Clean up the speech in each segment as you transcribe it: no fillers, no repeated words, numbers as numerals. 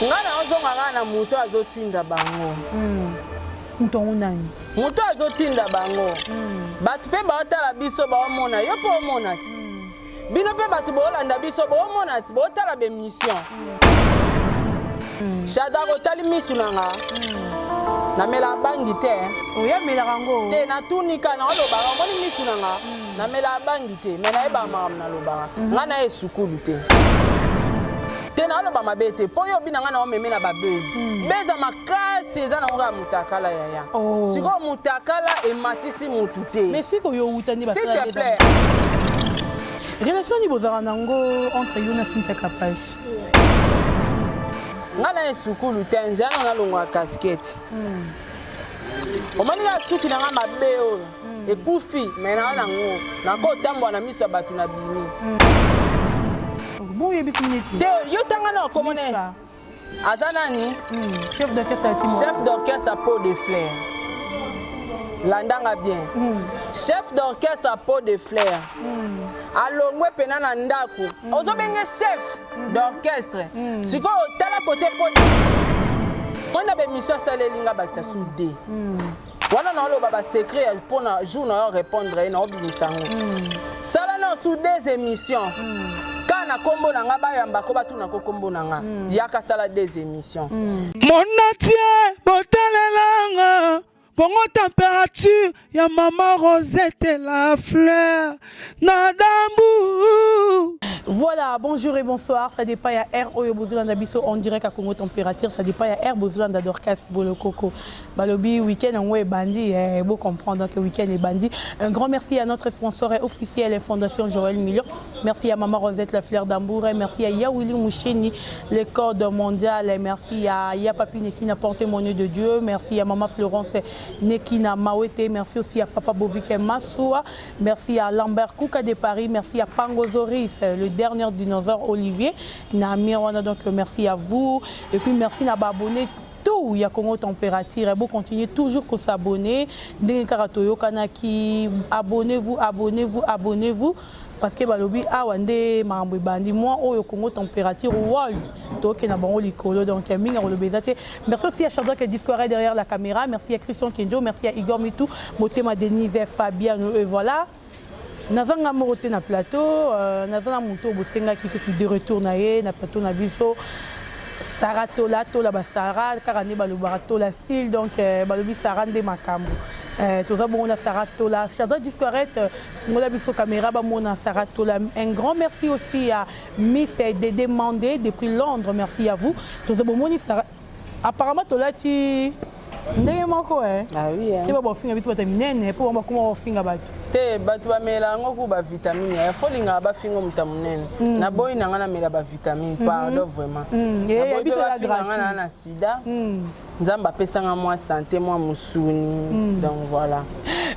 ngana ozonga ngana muto azotinda bango muto nani muto azotinda bango batu pe baotala biso baomona yo po omona ti bino pe batu boolanda biso boomona ti bootala bemission Shadrack otali misu nanga namela bangi te oyamelaka ngo te natunika na olobaka omoni misu nanga namela bangi te me nayeba makambo nalobaka nga na ye sukulu te te na oloba mabe te mpo yo bina nga na omeme na babezi beza makasi eza nango ya mutakala yaya sikoyo mutakala ematisi mutu te mais siko yo utani s'il te plaît relation ni bozala nango entre yo na Cynthia Kapashi nga na ye sukulu te nzela na longwa casquette omoni na suki na nga mabe oyo ekufi me na nango nakotambola na miso ya bato na bimi bon yebi kumini te yo tanga na okomone aza nani chef d'orchestre Timo chef d'orchestre à Peau de Fleurs landanga bien chef d'orchestre à Peau de Fleurs alongwe pena na ndako ozobenge chef d'orchestre sikoyo tala kote po mona bemission asalelinga bakisa sude wana na oloba basekret mpona jour na yo répondre ye na obimisa ngo sala na su des émissions kana kombo na nga bayambako batunako kombo na nga yaka sala des émissions monatie botalelanga Congo température ya maman Rosette la fleur Nadambu. Voilà, bonjour et bonsoir. Ça dépend à R Oyo Bozulanda Biso en direct à Congo température. Ça dépend à R Bozulanda Dorcas Bolokoko. Balobi week-end on est bandit. Beau comprendre que week-end est bandit. Un grand merci à notre sponsor et officiel, la Fondation Joël Million. Merci à Maman Rosette la fleur d'Ambour. Merci à Yawili Moucheni, le code mondial. Merci à Yapapi Nekina porté mon nez de Dieu. Merci à Maman Florence Nekina Mawete. Merci aussi à Papa Bovike Massoua. Merci à Lambert Kouka de Paris. Merci à Pangozoris, le dernier dinosaure Olivier. Donc merci à vous. Et puis merci à abonner tout. Il y a Congo température. Et vous continuez toujours à s'abonner. Abonnez-vous, abonnez-vous, abonnez-vous. Parce que balobi awande mambo bandi moi au Congo température world donc na bango likolo donc minga le bezate. Merci aussi à Shadrack Discouré derrière la caméra, merci à Christian Kenjo, merci à Igor Mitou, Motema Denise, Fabien et voilà. Nazanga moroté na plateau, nazanga muto bosenga qui se de retour na plateau na biso. Sarah Tola Tola Basara karane balobara Tola style donc balobi Sarande makambo. Tout ça, on a Sarah Tola. Shadrack Discoret, on a vu sur caméra, on a Sarah Tola. Un grand merci aussi à Miss Dédé Mandé depuis Londres. Merci à vous. Tout ça, on a Sarah. Apparemment, Tola, tu. Ah oui. Tu vas voir, tu vas terminer. Pour moi, comment on finit là-bas. Te batu bamela ngo ku ba vitamine ya folinga ba fingo mutamunene na boy na ngana mela ba vitamine pardon vraiment na boy ba finga ngana na sida nzamba pesanga moi santé moi musuni donc voilà.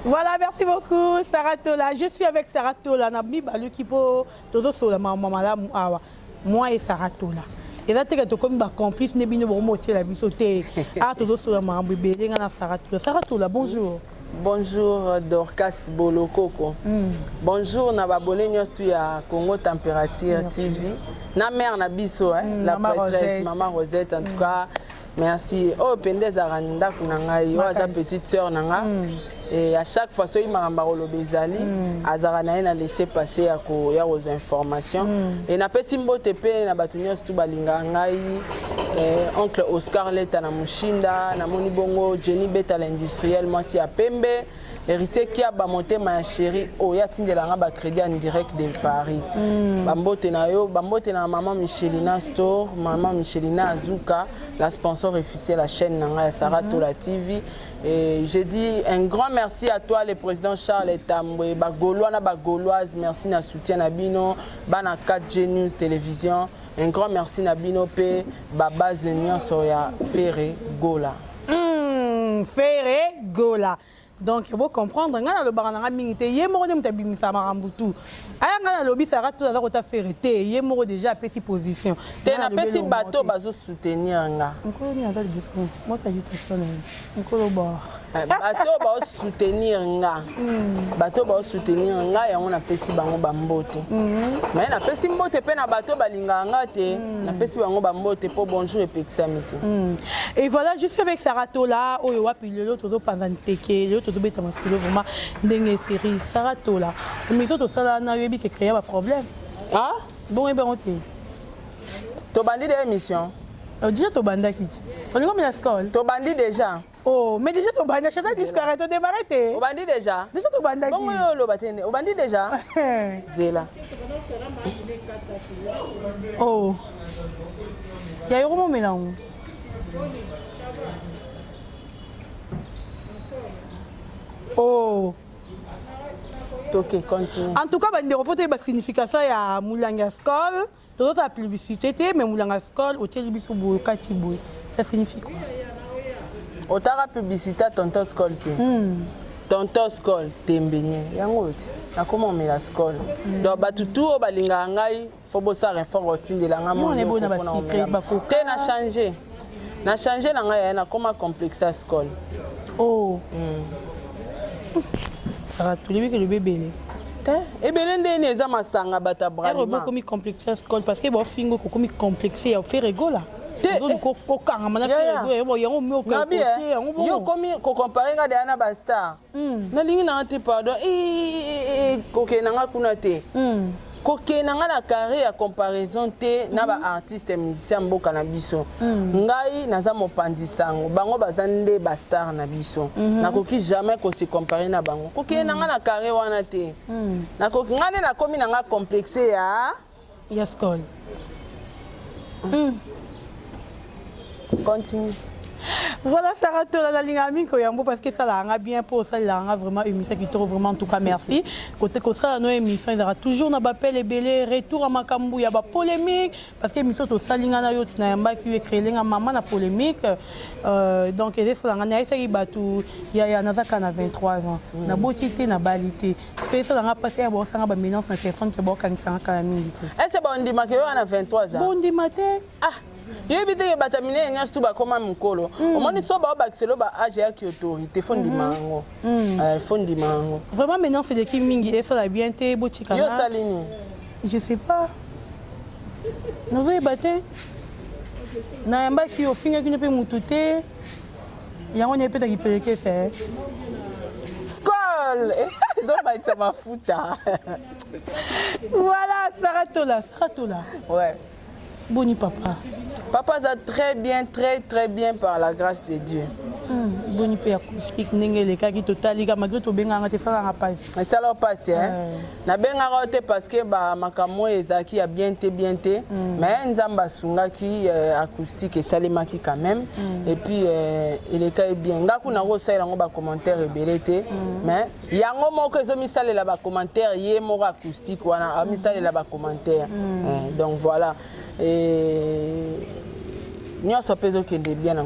Voilà, merci beaucoup Sarah Tola. Je suis avec Sarah Tola na bi balu ki po tozo sola mama la awa moi et Sarah Tola. Et là, tu as comme un complice, tu as dit la bisoté. Ah, tu as Sarah Tola, bonjour. Bonjour Dorcas Bolokoko. Bonjour na babone nyostu ya Congo Température TV. Na mère na biso la prêtresse Maman Rosette en tout cas. Merci. Oh pendeza randa kunanga yo sa petite sœur nanga. Et à chaque fois il m'a marolo bezali azarana na laisser passer ya aux informations et na pesimbo tepe na batunios tu balinga ngai oncle Oscar Leta na Mushinda na moni bongo Jenny Beta l'industriel moi si à Pembe héritier qui a monté ma chérie oya tindela nga ba crédit en direct de Paris bambote na yo bambote na maman Michelina Store maman Michelina Azuka la sponsor officiel la chaîne nanga Sarah Tola TV. Et je dis un grand merci à toi le président Charles Tambwe bagolois na bagoloise merci na soutien na bino bana 4G News télévision un grand merci na bino pe baba zenyon soya Ferré Gola Ferré Gola. Donc, il faut comprendre, ngana lo baranga mingite yemoro de mutabimisa marambutu aya ngana lobi Sarah Tola za kota ferete yemoro déjà pesi position te na pesi bateau bazo soutenir nga encore ni azali discours moi ça juste ça encore ba bato ba soutenir nga bato ba soutenir nga yango na pesi bango bambote mais na pesi mbote pe na bato balinga nga te na pesi bango bambote po bonjour epekisami te. Et voilà, je suis avec Sarato là oyo wapi lelo tozo panza nteke lelo tozo beta masolo vraiment ndenge série Sarato là mais to sala na yebi ke créer ba problème bon et ben on te to bandi de émission déjà to banda kiti on est comme la scole to bandi déjà. Oh, mais déjà, tu as dit que tu as démarré. Au bandit déjà. Déjà, tu as dit. Bon, au bandit déjà. Zéla. Oh. Il y a eu un mélange. Oh. Ok, continue. En tout cas, il faut que la signification de Moulanga Skol. Tu as la publicité, mais Moulanga Skol, au télévision, ça signifie quoi? Otara publicité tonton Skol te. Tonton Skol tembenya. Yango ti. Na comment me la Skol. Donc batutu o balinga ngai faut bossa renfort otinde la nga mo. On est bon na ba secret ba ko. Te na changer. Na changer na ngai na comment complexe Skol. Oh. Ça va tout le bébé. Te e belende ne za masanga bata bralima. Elle beaucoup mi complexe Skol parce que bo fingo ko mi complexé ya faire rigola. Yo komi ko comparer nga de na ba star na lingi na te pardon koke na nga kuna te koke na nga na carré ya comparaison te na ba artiste musicien mboka na biso ngai naza mopandisango bango bazande ba star na biso na koki jamais ko se comparer na bango koke na nga na carré wana te na koki ngane na komi na nga complexe ya Skol. Continue. Voilà, Sarah, la ligne amie, parce que ça l'a bien pour ça, il a vraiment émission qui te vraiment en tout cas merci. Côté que ça, nos émissions, il y aura toujours un appel et belé, retour à Makambu, il y a pas polémique, parce que l'émission tout ça, il y a un qui est créé, la maman la polémique, donc il y a Nazaka na 23 ans, na beauté, na balité, parce que ça l'a passé à boire ça, na mélange na téléphone qui est bon quand ça a quand même. Est-ce que bon dimanche à 23 ans? Bon dimanche. Ah. Yebite batamine nyas tu ba koma mukolo omoni so ba bakiselo ba age ya ki autorité fondi mango fondi mango vraiment maintenant c'est des qui mingi et ça la bien té botika yo salini je sais pas nous voyons battre na yamba ki ofinga ki ne peut mututé yango ne peut qui peleke c'est Skol ils ont baité ma futa voilà Saratola ouais. Boni papa. Papa va très bien par la grâce de Dieu. Boni pe acoustique nengele kaki totali ka malgré to benga ngate ça na passe. Mais ça leur passe na benga rote parce que ba makamo ezaki a bien té mais nzamba sunga ki acoustique et salemaki quand même et puis il est quand bien ngaku na rosa la ba commentaire ebelete mais yango moko ezo misale la ba commentaire yé moko acoustique wana misale la ba commentaire donc voilà nous sommes bien en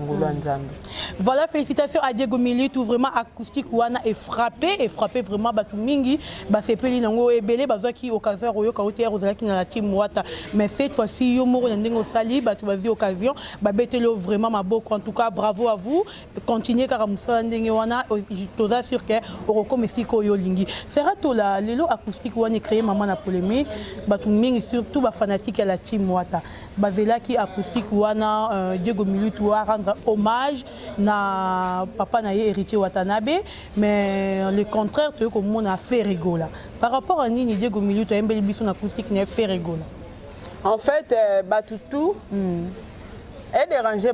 voilà, félicitations à Diego Militou, vraiment acoustique wana est frappé vraiment Batumingi, c'est peli nango ebele bazaki occasion royo kaoter ozalaki na la team wata mais cette fois-ci yo moro ndingo sali batu bazi occasion betelo vraiment maboko en tout cas bravo à vous continuez car musala ndenge wana toza sûr que orokomesi ko yo lingi Serato la lelo acoustique wana créé maman na polémique Batumingi surtout ba fanatique à la team wata bazelaki acoustique wana Diego Militou a rendre hommage na papa na héritier Watanabe mais le contraire tu comme on a fait rigola par rapport à Nini Diego Militou embeli biso na acoustique n'a fait rigola en fait batutu est dérangé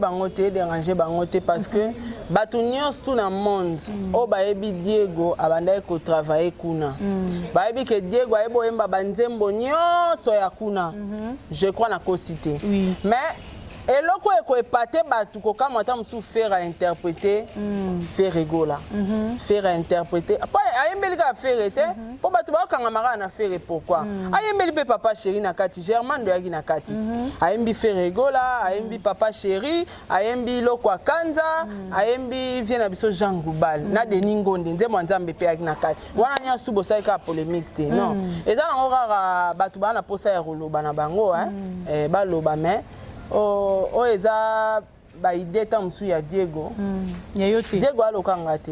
bangote parce que batunions tout dans le monde au baebi Diego abandai ko travailler kuna baebi que Diego aibo emba banzembo nyonso ya kuna je crois na ko cité mais et là quoi épaté batu ko kama ta musu faire interpréter faire rigola faire interpréter pas ayembeli ka faire été pour batu ba kanga mara na faire pourquoi ayembeli pe papa chéri na kati Germain de yaki na kati ayembi faire rigola ayembi papa chéri ayembi lokwa kanza ayembi vient na biso Jean Goubal na Deningonde nzembo nzambe pe yaki na kati wana nya stu bosa ka polémique te non eza na ngora batu ba na posa ya roloba na bango ba loba mais eza ba idée tamsu ya Diego. Diego alokangate.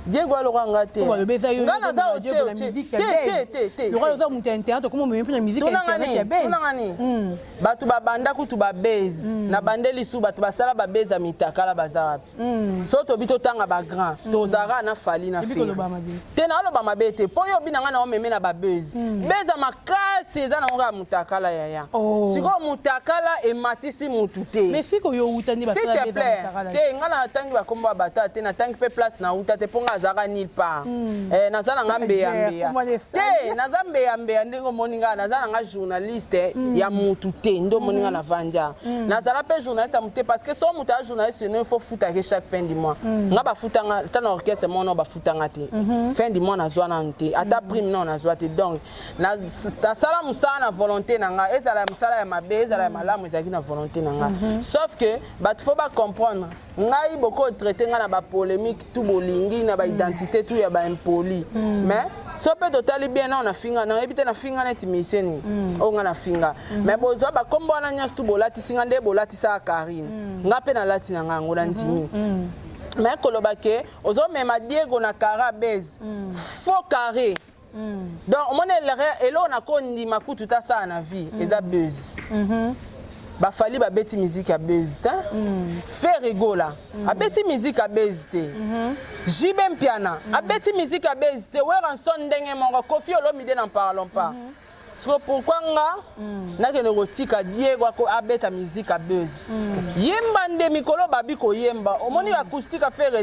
Diego alokangate. On va le baiser yo. Ngana za o la musique te. Le roi za muta internet comment me la musique internet ya base. Tunangani. Batu ba banda kutu ba base. Na bandeli su batu ba sala ba base mitakala bazawapi. So to bito tanga ba grand. To zara na fali na fe. Tena alo ba mabete. Po yo binanga na o meme na ba base. Base makasi za na nga mutakala ya. Siko mutakala e matisi mutute. Mais siko yo utani ba sala base mutakala. Te ngana tangi ba komba bata te na tangi pe place na utate ponga azaka nulle part. Nazala ngambe yambea. Te nazambe yambea ndingo moninga nazala nga journaliste ya mutu te ndo moninga na vanja. Nazala pe journaliste mutu parce que so muta journaliste ne faut fouta que chaque fin du mois. Nga ba futanga tana orchestre mono ba futanga te. Fin du mois nazwa na nte. Ata prime non nazwa te donc na sala musala na volonté nanga ezala musala ya mabe ezala ya malamu ezaki na volonté nanga. Sauf que bat faut ba comprendre ngai beaucoup traiter nga na ba polémique tout bolingi na ba identité tout ya ba impoli mais so peut totali bien na finga na ebite na finga net miseni o nga na finga mais bozo ba kombo na nyas tout bolati singa nde bolati sa Karine nga pe na lati na nga ngola ntimi mais kolobake ozo mema Diego na Kara base faux carré donc on est elo na kondi makutu ta sa na vie eza buzz ba fali ba beti musique à buzz ta faire rigola a beti musique à buzz te jibem piana a beti musique à buzz te wera son ndenge mongo Kofi Olomide n'en parlons pas so pourquoi nga na ke nerotika Diego ko abeta musique à buzz yemba nde mikolo babi ko yemba omoni acoustique à faire te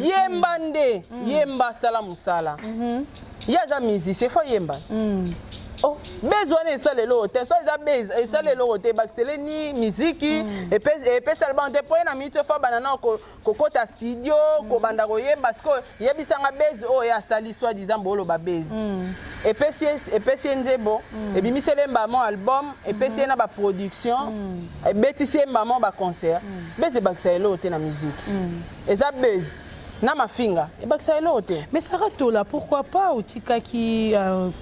yemba nde yemba sala musala yaza musicien faut yemba oh besoin de ça le lote so za base et ça le lote baxele ni musique et puis ça bande pour na minute fa banana ko kota studio ko banda ko yemba parce que yebisanga base oh ya sali soit disant bolo ba base et puis nzebo et bimisele mbamo album et puis na ba production et betisi mbamo ba concert base baxele lote na musique et ça base na mafinga et bakisa elote mais Sarah Tola pourquoi pas otika qui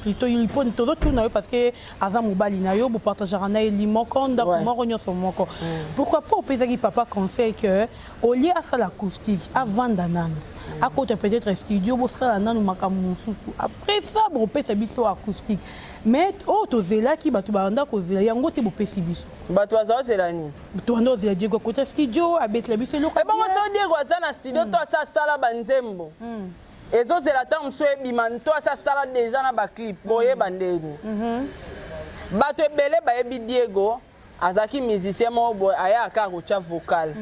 plutôt il pone todo tout na parce que azamu bali na yo bo partager na elimoko ndako moko nyoso moko pourquoi pas opesa ki papa conseil que au lieu à ça l'acoustique avant danana à côté peut-être studio bo ça nanu makamu susu après ça bo pesa biso acoustique mais auto zela ki batu banda ko zela yango te bo pesi biso batu azawa zela ni to ando zela Diego côté studio abetla biso loko e bongo so Diego azana studio to sa sala banzembo ezo zela ta mso ebima to sa sala déjà na ba clip boye bandeni batu ebele ba ebi Diego azaki musicien mo boy aya ka rocha vocal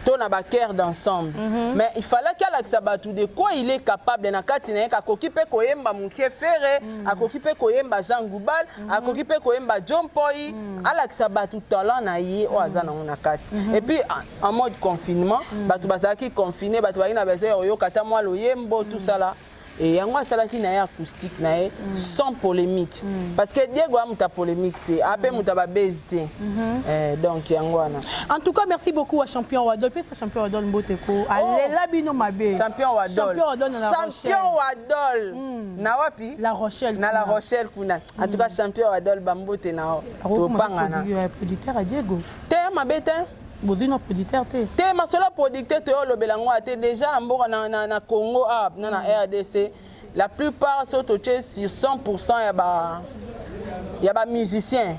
to na ba cœur d'ensemble mais il fallait qu'à l'axabatu de quoi il est capable na kati na ka kokipe koyemba muke fere akokipe koyemba Jean Goubal akokipe koyemba John Poi à l'axabatu talent na ye o azana na kati et puis en mode confinement batu bazaki confiné batu bali na besoin oyo kata moi loyembo tout ça là et yango asalaki na ya acoustique na ye sans polémique parce que Diego a muta polémique te ape muta ba base te donc yango wana en tout cas merci beaucoup à champion Wadol pesa champion Wadol mboteko alela bino mabe champion Wadol na wapi La Rochelle na La Rochelle kuna en tout cas champion Wadol bambote na to pangana producteur à Diego te mabe te bozino producteur te masola producteur te olobelango ate déjà mboka na Congo na RDC la plupart sont touchés sur 100% ya ba musiciens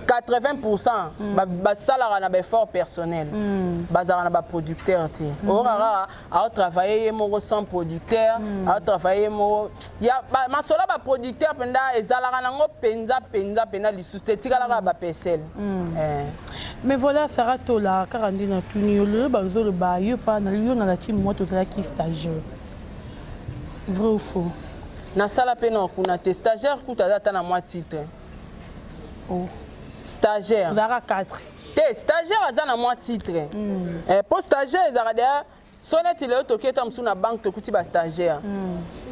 80% ba salaire na effort personnel bazara na ba producteur ti orara a travailler mo sans producteur a travailler mo ya masola ba producteur penda ezalaka nango penza li sustetika ba PSL mais voilà Sarah Tola karandina tuni le bazolo ba yo pa na yo na la team moi to qui stagiaire vrai ou faux na sala pe na kuna te stagiaire kutata na moi titre stagiaire Zara 4 te stagiaire azana moi titre pour stagiaire zara sonnet il est toqué tam sous na banque to kuti ba stagiaire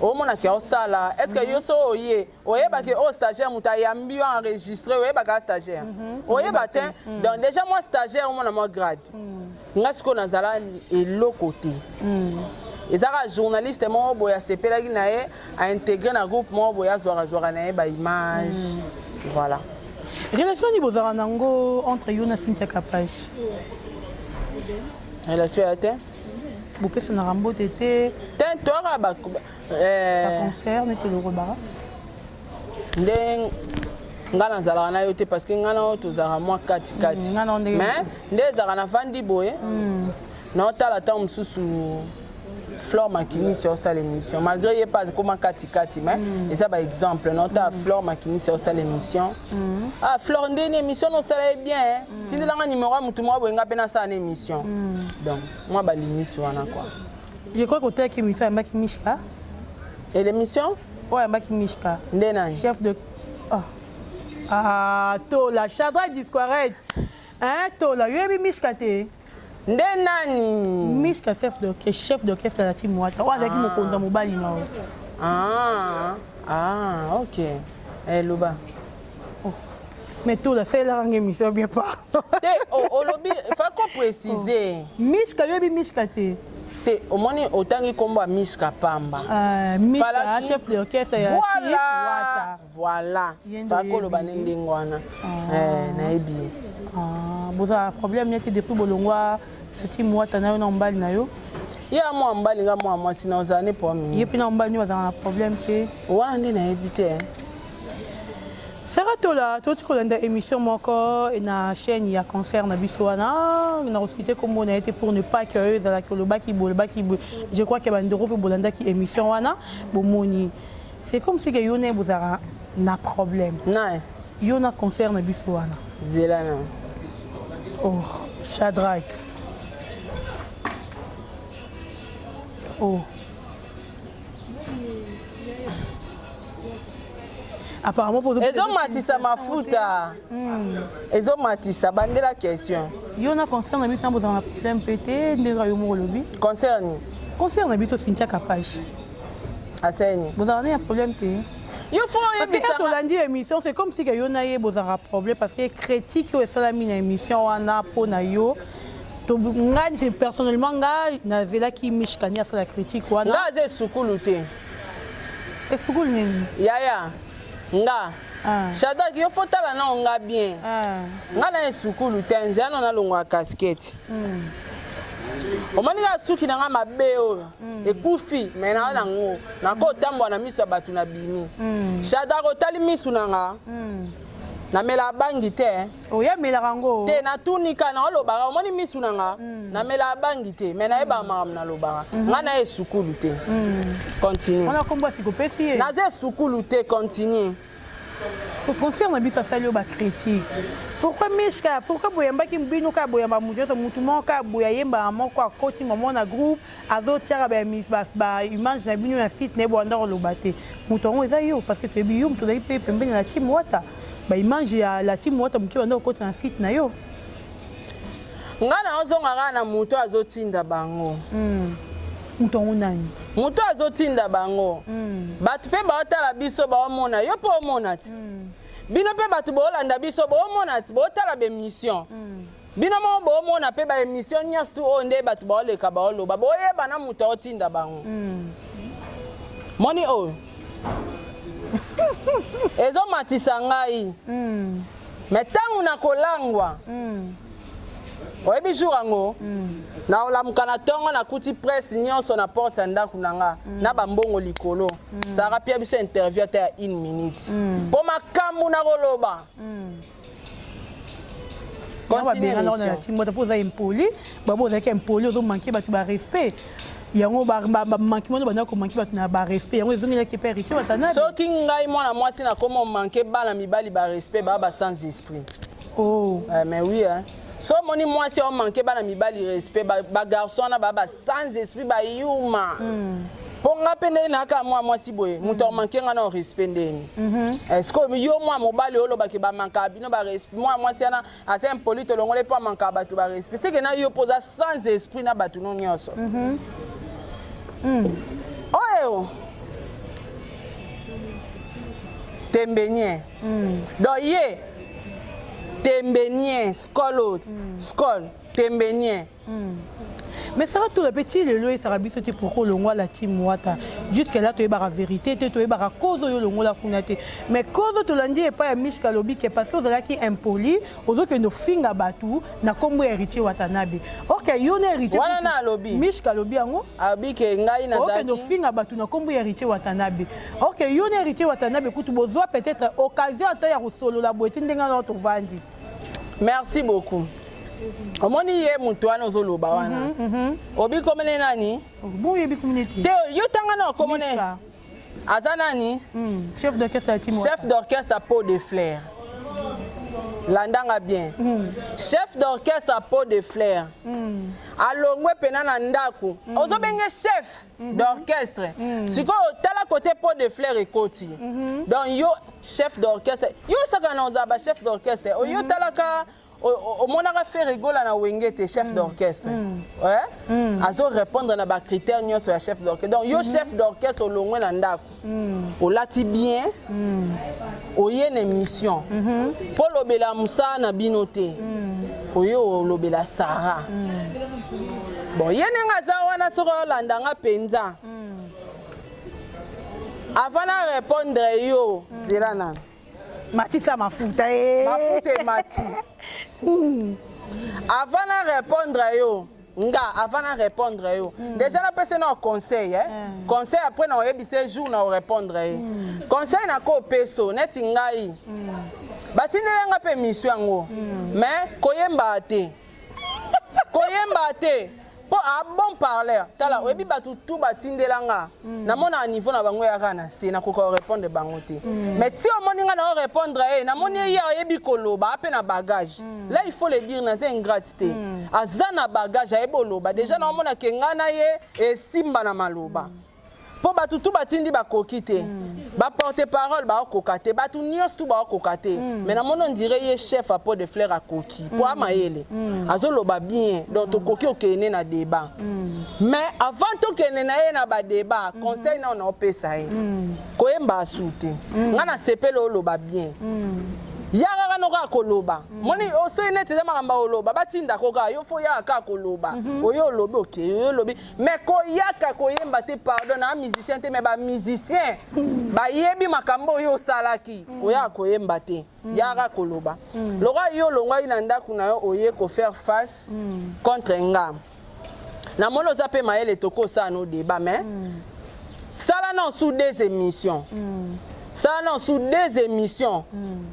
o mona ke o sala est-ce que yo so oye ba ke o stagiaire muta yambi enregistré oye ba ka stagiaire oye ba te donc déjà moi stagiaire mona moi grade ngasko na zala elo côté ezaka journaliste mo boya sepelaki na ye a intégrer na groupe mo boya zwara na ye ba image voilà. Relation ni bozara nango entre yo na Cynthia Kapash. Relation à te? Vous pouvez se rambo tété. Tentora ba concert mais te le rebara. Ndeng ngana zala na yo te parce que ngana tozara moi kati kati. Mais ndezara na vandi boye. Na otala ta mususu Flore Makini sur sa l'émission malgré pas comme kati kati mais et ça par exemple nota Flore Makini sur sa l'émission. Ah Flore ndene émission no sala bien tindi langa numéro mutu moi boyenga pena sa émission. Donc moi ba limite wana quoi. Je crois que tu émission à Maki Mishka. Et l'émission? Ouais, Maki Mishka. Ndena. Chef de Ah, Tola, Chadra Discourage. Hein, Tola, yebi Mishka te. Ndenani. Mishka chef d'orchestre la team Wata. Wa avec mo konza mobali na. Ok. Eh Loba. Mais Tola, c'est la émission bien pas. Au lobby, il faut qu'on préciser. Mishka yebi Mishka te. Au moins autant que combat Mishka Pamba. Mishka chef d'orchestre ya team Wata. Voilà. Fako lo banende ngwana. Na ebi. Boza problème n'était depuis bolongwa team Wata na yo mbali na yo. Ya mo mbali nga mo sina ozane pour mi. Yepi na mbali ni bazana problème ke. Wana ndi na ebite. Sera tola to kolanda émission moko na chaîne ya concert na biso wana na recité comme on a été pour ne pas que eux la kolobaki bolbaki je crois que bandoro pe bolanda ki émission wana bomoni c'est comme si que yone bozara na problème na yona concert na biso wana zelana oh Shadrach oh apparemment pour ezomatisa mafuta ezomatisa bandela question yo na concert na biso na problème pété ndeza yo mo lobby concert na biso Cynthia Kapash aseni vous avez un problème té yo faut parce que quand on l'a dit émission c'est comme si que yo na ye bozara problème parce que critique yo esala mina émission wana po na yo to ngani personnellement nga na zela ki mishkani asala critique wana nga ze sukulu te esukulu nini yaya nga Shadrach yo fotala na nga bien nga na esukulu te nzana na longwa casquette omani ga suki na nga mabe oyo ekufi mais na ngo na ko tambwa na miso batu na bimi Shadrach otali misu na nga na mela bangi te oya mela rango te na tunika na lobaka omani misu na nga na mela bangi te mais na eba mam na lobaka nga na esukulu te continue on a combat si kopesi na ze sukulu te continue au concert na biso salio ba critique pourquoi Mishka pourquoi boyamba ki mbino ka boyamba mujoto mutu moka boya yemba moko akoti maman na groupe azo tiara ba image na bino na site ne bonda lobate mutu ngo eza yo parce que tu bi yo mutu dai pe pembeni na team Wata ba image ya la team Wata muki banda okoti na site na yo ngana ozonga na mutu azotinda bango mutu ngo nani mutu azotinda bango batu pe baotala biso baomona yo po omona ti bino pe batu boolanda biso boomona ti bootala bemission bino mo boomona pe baémission nyonso tu oyo nde batu baoleka baoloba boyeba na mutu aotinda bango moni oyo ezomatisa ngai me ntango na kolangwa oyebi jour yango na olamuka na ntongo nakuti presse nyonso na porte ya ndako na nga na bambongo likolo sara pia biso interview ata ya 1 minute mpo makambo na koloba oza impoli babo ozalaki impoli ozomanke bato barespect yango bamanki mwana banda komanki bato na barespect yango ezongelaki mpe héritier batana soki ngai mwana mwasi nakoma omanke bana mibali barespect baa basans esprit mais oui so moni mwasi omanke bana mibali respect bagarçon wana baa basans esprit bayuma mpo nga mpe ndenge naka mwa mwasi boye moto omanke nga na respect ndeni estce yo mwa mobali olobaki bamankaka bino barespect mwa mwasi wana asa impoli tolongole mpo amankaka bato barespect seke na yo mpoza sans esprit na bato no nyonso oyo tembenien donc ye tembenien skol tembenien Mais ça va tout le petit le loyer ça rabis c'était pourquoi le ngola la team wata jusqu'à là tu es la vérité tu es la cause yo le ngola kunate mais cause to lundi et pas Mishka Lobi que parce que vous allez qui impoli aux autres que nos finga batu na kombo héritier Watanabe OK yo na héritier wana na Lobi Mishka Lobi ango abi ke ngai na zaki OK nos finga batu na kombo héritier Watanabe OK yo na héritier Watanabe kutu bozwa peut-être occasion ata ya solo la boîte ndenga na to vandi. Merci beaucoup. Omoni ye mutu wana ozoloba wana. Obi komene nani? Bon yebi communauté. Te yo tanga na komene. Azanani? Chef d'orchestre à Timo. Chef d'orchestre à Peau de Fleurs. Landanga bien. Chef d'orchestre à Peau de Fleurs. Alongwe pena na ndaku. Ozo benge chef d'orchestre. Siko tala côté Peau de Fleurs ekoti. Donc yo chef d'orchestre. Yo saka na ozaba chef d'orchestre. Yo tala ka au monaka fait rigola na wengete chef d'orchestre. Ouais? Azo répondre na ba critères nyo sur chef d'orchestre. Donc yo chef d'orchestre au longwe na ndaku. O lati bien. O yene mission. Pour lobela Moussa na binote. O yo lobela Sarah. Bon yene ngaza wana soko landanga penza. Avant de répondre yo, c'est là nan. Mati ça mafuta Mafuta mati. Avant de répondre yo, avant de répondre yo. Déjà la personne a un conseil Conseil après na yebise jour na répondre Conseil na ko peso neti ngai. Batindela nga pe mission ngo. Mais koyemba te. Koyemba te. Pour un bon parleur, tala oyebi batu tout batindela nga. Na mona niveau na bango ya kana se na ko répondre bango te. Mais ti o moninga na répondre na moni ya oyebi koloba ape na bagage. Là il faut le dire na c'est ingratité. Azana bagage ayebo loba déjà na mona ke ngana ye e simba na maloba. Po batu tout batindi ba kokite. Ba porter parole ba kokate, batu nyos tout ba kokate. Mais na mon on dirait ye chef à Peau de Fleurs à koki. Po amayele. Azoloba bien donc to koki okene na débat. Mais avant to kene na ye na ba débat, conseil na on opesa ye. Koyemba asute. Ngana sepelo loba bien. Yara noka koloba. Moni oso inete za makamba oloba batinda koka yo fo ya ka koloba. Oyo lobi OK, yo lobi. Mais ko yaka koyemba te pardon na musicien te mais ba musicien ba yebi makambo yo salaki. Oya koyemba te. Yara koloba. Lora yo longwa ina ndaku na yo oye ko faire face contre nga. Na mono zape maele toko sa no débat mais ça là non sous des émissions. Ça non sous des émissions.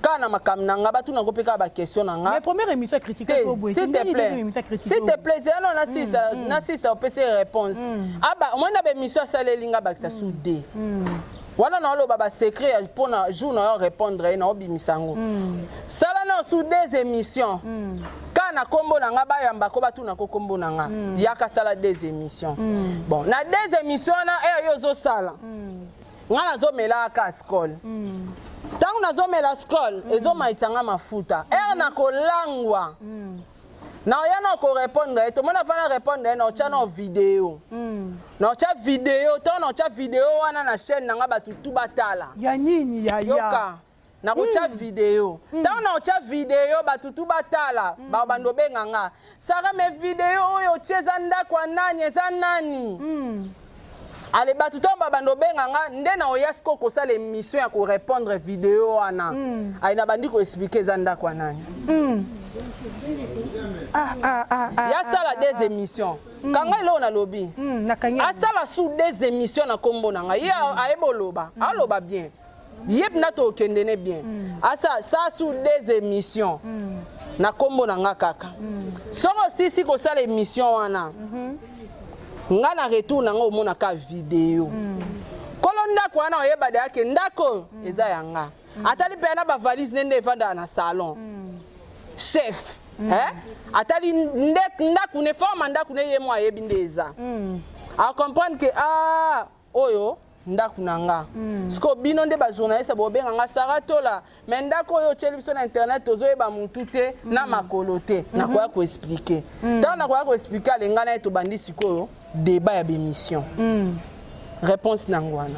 Quand na makamnanga batu na kopeka ba question nanga. Mais première émission critiquée pour boire. S'il te plaît. S'il te plaît, non na si ça peut se réponse. Ah bah moi na ba émission ça les linga ba ça sous D. Wana na lo baba secret pour na jour na répondre na obimisango. Ça là non sous des émissions. Quand na kombo nanga ba yamba ko batu na ko kombo nanga. Yaka sala des émissions. Bon, na des émissions na yo zo sala. Ngana zo mela ka skol. Tangu na zo mela skol, ezo maitanga mafuta. Na kolangwa. Na yana ko répondre, to mona fana répondre na ocha na vidéo. Na ocha vidéo, to na ocha vidéo wana na chaîne nanga batu tu batala. Ya nini ya yoka. Na ocha vidéo. Tangu na ocha vidéo batu tu batala, ba bando benganga. Sara me vidéo oyo cheza ndakwa nani eza nani? Ale batu tomba bando benganga nde na oyasko ko sala émission ya ko répondre vidéo wana. Aina bandi ko expliquer zanda kwa nani. Ya sala des émissions. Kanga ilo na lobby. A sala sous des émissions na kombo nanga. Ya aebo loba. A loba bien. Yep na to kendene bien. A ça sous des émissions. Na kombo nanga kaka. Soro si ko sala émission wana. Nga na retour na nga omona ka vidéo. Kolonda kwa na oyeba de yake ndako eza yanga. Atali pe na ba valise nende vanda na salon. Chef, atali ndaku ne forme ndaku ne yemo ayebi ndeza. A comprendre que oyo ndaku nanga. Sko bino nde ba journaliste bo benga nga saratola. Mais ndako oyo cheli biso na internet ozoyeba mutu te na makolote. Na kwa ko expliquer. Tant na kwa ko expliquer alenga na eto bandi sikoyo. Débat et émission. Réponse nangwana.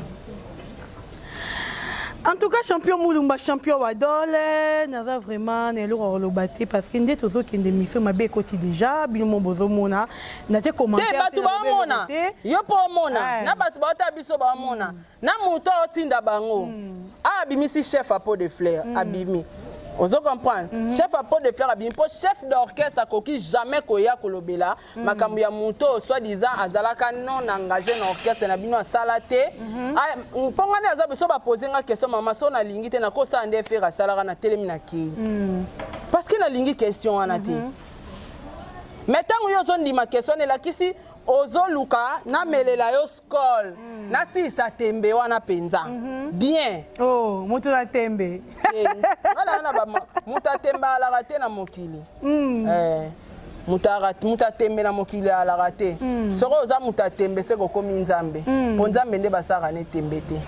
En tout cas, champion Moulumba, champion Wadole, naza vraiment nelo le batté parce qu'il y a des choses qui sont ma bé côté déjà, bien mon bozo mona, na te commentaire. Te batu ba mona, yo po mona, na batu ba ta biso ba mona, na muto otinda bango. Ah bimisi chef à pot de fleurs, abimi. Ozo comprendre, chef à pot de fleurs abimi, pour chef d'orchestre koki jamais koya kolobela, makambo ya muto soi-disant azalaka non engagé dans orchestre na bino salate. Pongane aza biso ba poser nga question mama so na lingi te na ko sa ande faire salaka na telemina ki. Parce que na lingi question wana te. Metango yo zo ndima question la kisi ozo luka na melela yo skol. Na si sa tembe wana penza. Bien. Oh, mutu na tembe. Wala na ba muta tembe ala rate na mokili. Muta tembe na mokili ala rate. Soko oza muta tembe se ko komi nzambe. Po nzambe nde basaka ne tembe te.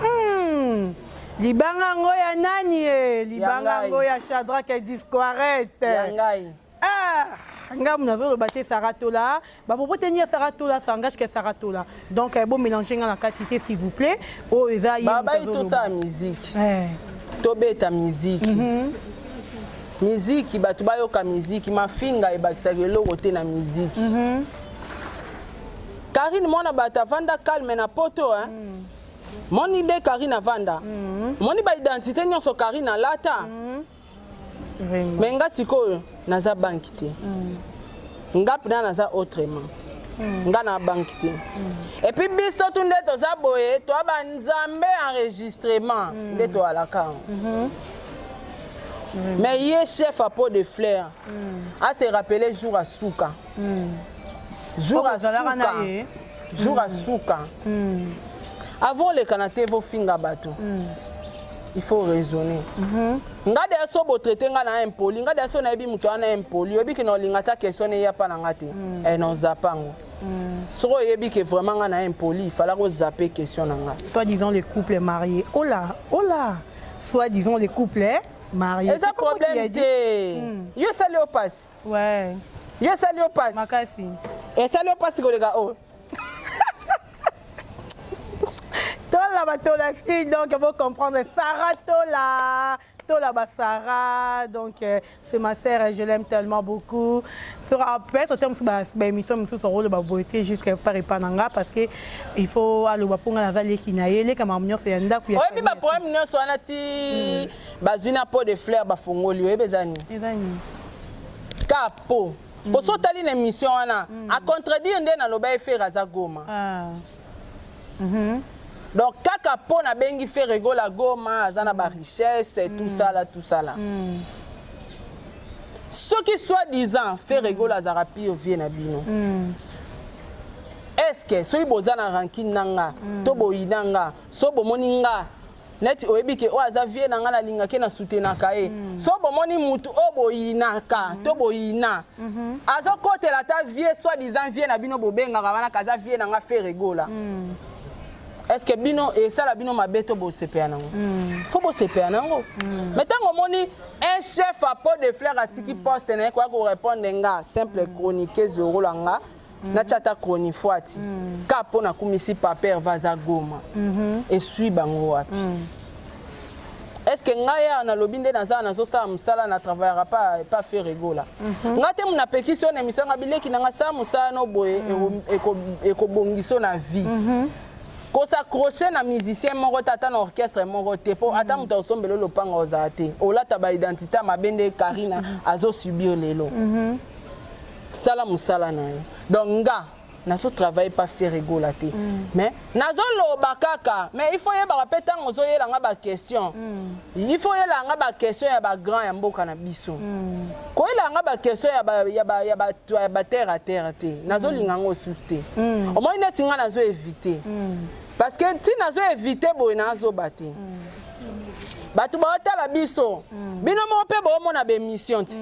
Libanga ngoya nani e? Libanga ngoya Shadrack Disco arrête. Yangai. Ngam nazo le batté Saratola. Bah pour tenir Saratola, ça engage que Saratola. Donc bon mélanger dans la quantité s'il vous plaît. Oh eza baba tout ça musique. Tobe ta musique. Musique batu bayoka musique mafinga ebakisa lelo côté na musique. Karine mona bata vanda calme na poto hein. Mon idée Karine avanda. Mon identité nyonso Karine lata. Mais nga sikoyo naza banki te. Nga pena naza autrement. Nga na banki te. Et puis biso tunde toza boye to ba nzambe enregistrement de to alaka. Mais yé chef à pot de fleurs. A se rappeler jour à souka. Jour à souka. Jour à souka. Avant le canate vos finga bateau. Il faut raisonner. Ngade aso bo traiter nga na impoli, ngade aso na ebi muto na impoli, obi ke no lingata question ne ya pa na ngate. Non zapango. Soro yebi ke vraiment nga na impoli, il fallait ko zapper question na nga. Soit disant les couples mariés. Oh là. Soit disant les couples mariés. C'est un problème te. Yo sali au passe. Ouais. Yo sali au passe. Makasi. Et sali au passe ko les gars. Oh. Tola ski, donc il faut comprendre Sarah Tola Sarah, donc c'est ma sœur et je l'aime tellement beaucoup. Sera peut-être au terme de l'émission sur son rôle de beauté jusqu'à Paris Pananga parce que il faut aller au Ponga Nazali Kinaye les camarades c'est un d'accord. Oui mais ma problème non soit nati bazina pot de fleurs bafongoli oui bezani. Capo. Pour ça tali l'émission ana à contredire ndé na loba faire azagoma. Donc, kaka po na bengi fait rigola goma, azana ba richesse, tout ça là. Ceux qui soi-disant fait rigola zara pire viennent à bino. Est-ce que ceux qui bozana rankin nanga, tobo inanga, sobo moninga, net oebi ke o aza viennent nanga la linga ke na soutenir kae. Sobo moni mutu obo inaka, tobo ina. Azo kote la ta vie soi-disant viennent à bino bobenga wana kaza viennent nanga fait rigola. Est-ce que bino et ça la bino mabeto bo CPA nango faut bo CPA nango mais tant au moni un chef à pot de fleurs atiki poste na quoi ko répondre nga simple chronique zéro langa na chata chronique foati ka pona kumisi papier vaza goma et suis bango wapi est-ce que ngaya na lobinde na za na zo sa musala na travaillera pas faire rigola ngate muna pétition émission ngabile ki nga sa musala no boye eko bongiso na vie. Ko s'accrocher na musicien moko tata na orchestre moko te po ata muto osombelo lopanga ozate olata ba identité mabende Karina azo subir lelo sala musala na donc nga nazo travailler pas faire rigola te mais nazo loba kaka mais il faut yeba rapeta ngozo yela nga ba question il faut yela nga ba question ya ba grand ya mboka na biso ko yela nga ba question ya ba terre à terre te nazo linga ngo suste au moins neti nga nazo éviter parce que si nazo éviter boy nazo baté batu ba otala biso bino mo pe bo mo na be mission ti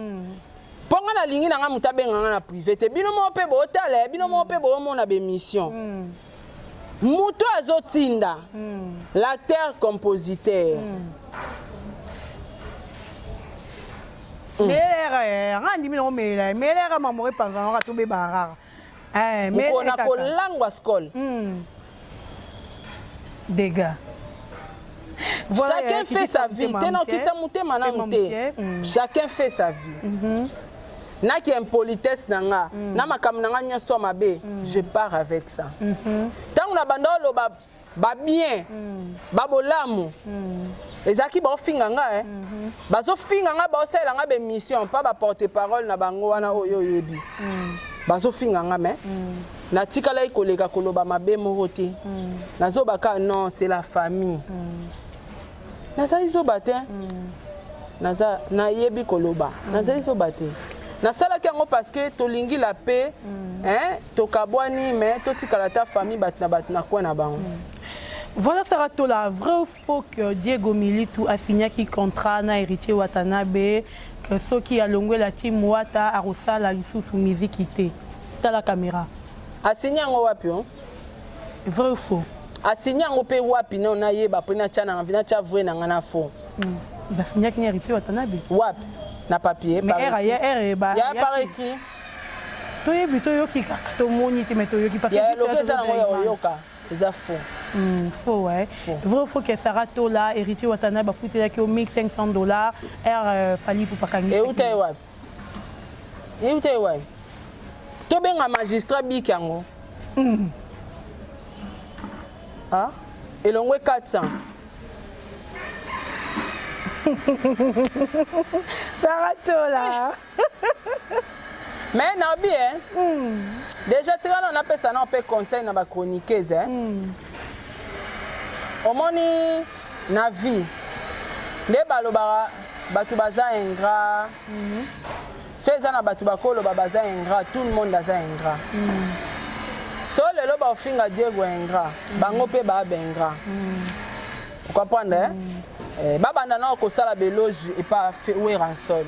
ponga na lingi na nga mutabenga nga na privé te bino mo pe bo otala bino mo pe bo mo na be mission muto azotinda l'acteur compositeur Mélère randi mino mélère mamore panza nga to be barara mais on a ko langwa skol dégâts Chacun fait sa vie. Chacun fait sa vie. Na qui impolitesse nanga, na makam nanga nyosto mabe, je pars avec ça. Tant on a bandolo ba bien, ba bolamu. Ezaki ba finganga ba zo finganga ba osela nga be mission, pas ba porte-parole na bango wana oyo yebi. Ba zo finganga mais na tikala ikoleka koloba mabe morote. Na zo baka non, c'est la famille. Na za izo baté. Na za na yebi koloba. Na za izo baté. Na sala ki yango parce que tolingi la paix, hein, tokabwani mais totikala ta famille batna kwa na bango. Voilà Saratola, vrai ou faux que Diego Militou a signé qui contrat na héritier Watanabe que ceux qui a longué la team Wata a reçu la licence musique quitté. T'as la caméra. A signé en wapi on? Vrai ou faux? A signé en pe wapi non na yeba pena chana vina cha vrai na ngana faux. Ba signé qui héritier Watanabe. Wapi? Na papier. Mais R y a par écrit. Tu es plutôt yoki ka to moni te meto yoki parce que il y a le ça na yoka. C'est faux. Faux ouais. Vrai faut que Saratola héritier Watanabe fouté là qui au $1500 R fali pour pas kangi. Et où t'es wapi? Et où t'es wapi? To benga magistrat bikango. Ah? Et l'ongwe 400. Saratola. Mais nabi déjà on appelle ça on peut conseil na ba chroniqueuse omoni na vie nde baloba batu baza ingrat so eza na batu bakolo baza ingrat tout le monde aza ingrat so lelo ba ofinga Diego ingrat bango pe ba ingrat vous comprenez babanda na okosala beloge et pas faire en sol.